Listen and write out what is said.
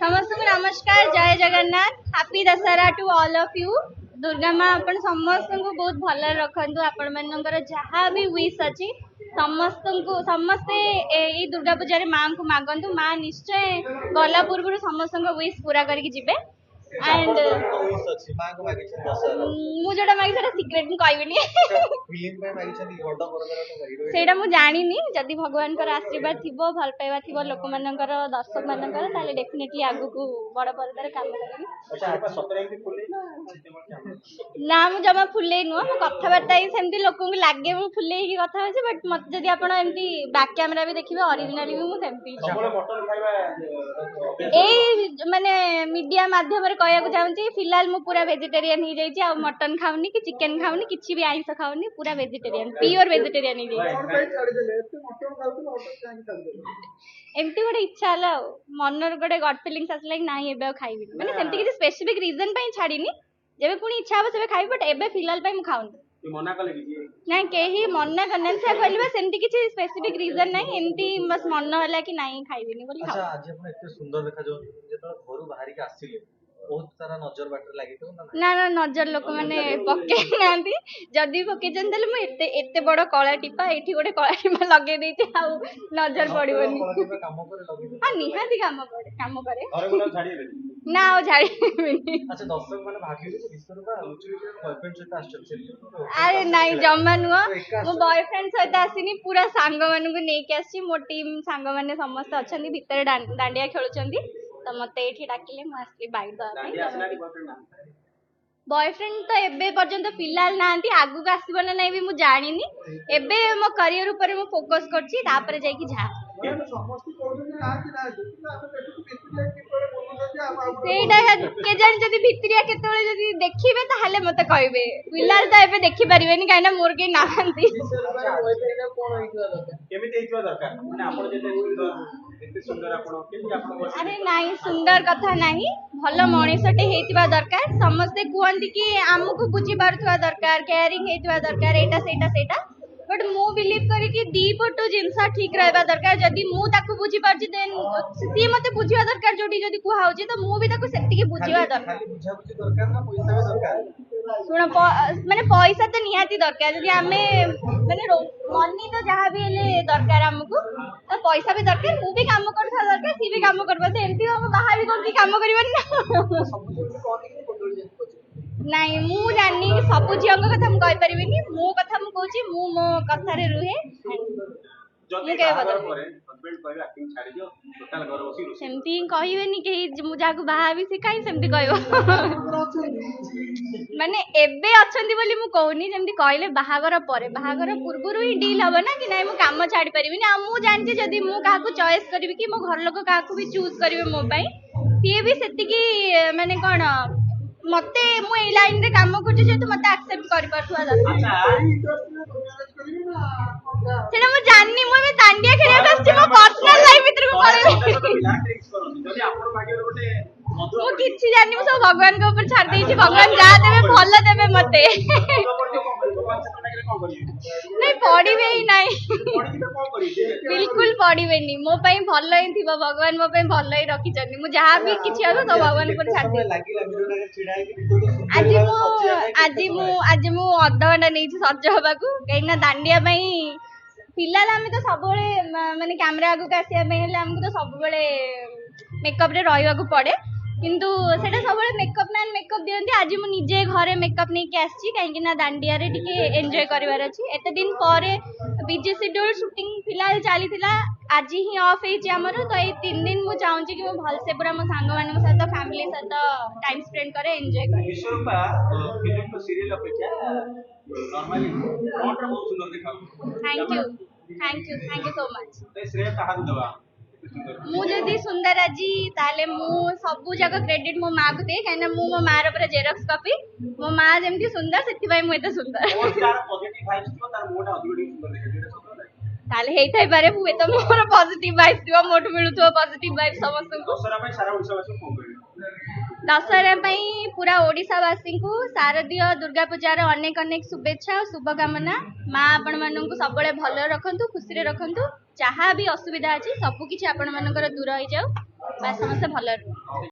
समस्त को नमस्कार, जय Jagannath, happy Dussehra to all of you. Durga माँ अपन समस्त को बहुत भल रखु। आपण मानकर जहाँ भी विश अच्छी समस्ते ये दुर्गा पूजा माँ को मागंतु, माँ निश्चय गला पूर्व समस्त विश पूरा करके जिबे। एंड मु जोटा मागी सेटा सीक्रेट मु कहबिनी सेटा मु जानिनी। जदि भगवान कर आशीर्वाद थिबो, भल पाइबा थिबो लोक मानकर, दर्शक मानकर, ताले डेफिनेटली आगु को बड़ पर्दार काम करबी। ना मु जमा फुले नुह, मु कथाबार्ता ही सेमती लोक को लागे मु फुले ही कथा होछि, बट मत जदि आपण एमती बैक कैमरा भी देखिबे ओरिजिनली मु सेमती ए माने मीडिया माध्यम रे कहया चाहूँगी। फिलहाल मु पूरा वेजिटेरियन हो जाइए, आ मटन खाऊनी कि चिकेन खाऊनी, किसी भी आइंस खाऊनी, पूरा वेजिटेरियन, प्योर वेजिटेरियन हो जाइए। एमती गोटे इच्छा है मन गोटे गट फिलिंग्स आसला कि नहीं एबे खाइबी, माने सेमती किसी स्पेसिफिक रीजन पई छाड़ीनी, जेबे पुनी इच्छा हो सेबे खाइबी, बट एबे फिलहाल पई मु खाऊनी। मना कले कि नहीं केही मना करने से कहलिबा सेमती किसी स्पेसिफिक रीजन नहीं, एमती बस मन होला कि नहीं खाइबिनी बोली। अच्छा आज अपन एते सुंदर देखा जो जेतो घरु बाहरी के आसीले बहुत सारा नजर बाटर लागि तो ना ना नजर लोक माने पके नांती, जदी पके जन तले मु एते एते बड़ कळा टिपा एठी गोटे कळा टिपा लगे देती आ नजर पड़िबनी। काम करे लगे हां निहाती काम करे घरे गुला छाडी दे ना ओ झाड़ीबिनी। अच्छा दर्शक माने भागी जे विस्तार बा लुचि बॉयफ्रेंड सहित आछन। अरे नहीं जम्मा नुआ, मो बॉयफ्रेंड सहित आसीनी, पूरा सांग मानन को नेके आसी। मो टीम सांग माने समस्त अछंदी भितर डांडिया खेलुचंदी, तो मते एठी डाकिले मु आसली बाइट दवा दांडी आसना कि बॉयफ्रेंड ना बॉयफ्रेंड तो एबे पर्यंत फिलहाल नांती, आगु का आसीबो ना नहीं भी मु जानिनी। एबे मो करियर ऊपर मु फोकस करछि, तापर जाई कि झा समस्त कहउछन ना कि ना देखि आपण देखि पिछले कि तोरे बोलुछन आप सेटा के जान जदी भित्रिया केतोले जदी देखिबे ताहले मते कहबे। फिलहाल तो एबे देखि परिबेनी काइना मोर के नाहंती। केमिति हेतवा दरकार माने आपण जेते सुंदर एते सुंदर आपण केमिति आपण अरे नहीं सुंदर कथा नहीं, भल मनीषटे हेतिबा दरकार। समस्ते कहंती कि आमको बुझी पारथवा दरकार, केयरिंग हेतिबा दरकार, एटा सेटा बट मु बिलीव करी कि दी पटो जिंस ठीक रहबा दरकार। जदी मु ताको बुझी पारछि देन सी मते बुझिबा दरकार, जोडी जदी कुहा होछि तो मु भी ताको सेति के बुझिबा दरकार। बुझा बुझी दरकार ना पैसा भी दरकार। सुन माने पैसा तो निहाती दरकार, जदी आमे माने मनी तो जहां भी हेले दरकार हमको, तो पैसा भी दरकार। मु भी काम करथा दरकार, सी भी काम करबा, तो एमती हम बाहर भी कोन काम करबन ना। नहीं मु जानी सब झियों कथा मु कहि परिबिनी, मो कथा मु कहूची, मो कथा रे रुहे। जदी बाहर परे हस्बैंड कहबे एक्टिंग छाडी दियो, टोटल घर बसी रुसी सेमती कहिबेनी कि मु जाको बाहा भी से काई सेमती कहबो। माने एबे अछंती बोली मु कहूनी, जेमती कहले बाहागर परे, बाहागर पूर्वरु ही डील हबो ना कि नहीं मु काम छाडी परिबिनी। आ मु जानछि जदी मु काहाको चॉइस करबी कि मो घर लोक काहाको भी चूज करबे मो पई, सी भी सेति कि माने कोन मते मु ए लाइन रे काम करछि जे तू मते एक्सेप्ट करि परथुआ दरकार। सेना मु जाननी, मु में दांडिया खेलिया बसछि, मो पर्सनल लाइफ भीतर को पड़े रिलैक्स करो। जदी आपण भाग्य गोटे मधुर मु किछि जानि, मु सब भगवान के ऊपर छाड़ देछि। भगवान जा देबे भलो देबे मते। नहीं पड़िबे ही नहीं, बिल्कुल पड़िबे नी। मो पई भलो ही थिबो, भगवान मो पई भलो ही रखि छथि। मु जहां भी किछि आबो तो भगवान ऊपर छाड़ दे। आज मु अध घंटा नहीं सज हबा को, कहिना दांडिया पई फिलहाल आम तो सब माने कैमरा आगु आसिया हमको तो सब मेकअप रे रहिबा को पड़े, किंतु सेटा सब मेकअप मैन मेकअप दियंती। आज मु निजे घरे मेकअप नहीं के आछि, काहेकि ना दांडिया रे टिके एन्जॉय करिवार अछि। एते दिन परे बिजी शेड्यूल शूटिंग फिलहाल चली थिला, आज ही ऑफ हे छि हमर। तो ए 3 दिन मु चाहूँ कि मु भल से पूरा मो सांग मान साथ फैमिली साथ टाइम स्पेंड करे, एन्जॉय करे। विश्वरूपा फिल्म को सीरियल अपेक्षा नॉर्मली नॉट बहुत सुंदर दिखाओ। Thank you so much. तो श्रेय कहा दवा मु जदी सुंदर आजी ताले मु सब जगह क्रेडिट मो मां को दे, काहे मु मो मां रो पूरा जेरॉक्स कॉपी। मो मां जेमती सुंदर सेति भाई मु एते सुंदर। और तार पॉजिटिव वाइब्स तो तार मोटा अधिक सुंदर देखा जेटा सुंदर है। ताले हेइ थाइ पारे मु एते मोर पॉजिटिव वाइब्स दियो, मोट मिलुतो पॉजिटिव वाइब्स समस्त को। दशहरा में सारा ओडिशावासी फोन करियो। दशहरा पई पूरा ओडिशावासी को शारदीय दुर्गा पूजार अनेक अनेक शुभेच्छा और शुभकामना। मां आपण माननकु सबले भलो रखंतु, खुशी रे रखंतु। जहाँ भी असुविधा अछि सब किछि आपण मानकर दूर हो जाऊ। ବାସ୍ ସମସ୍ତେ ଭଲରେ ରୁହ।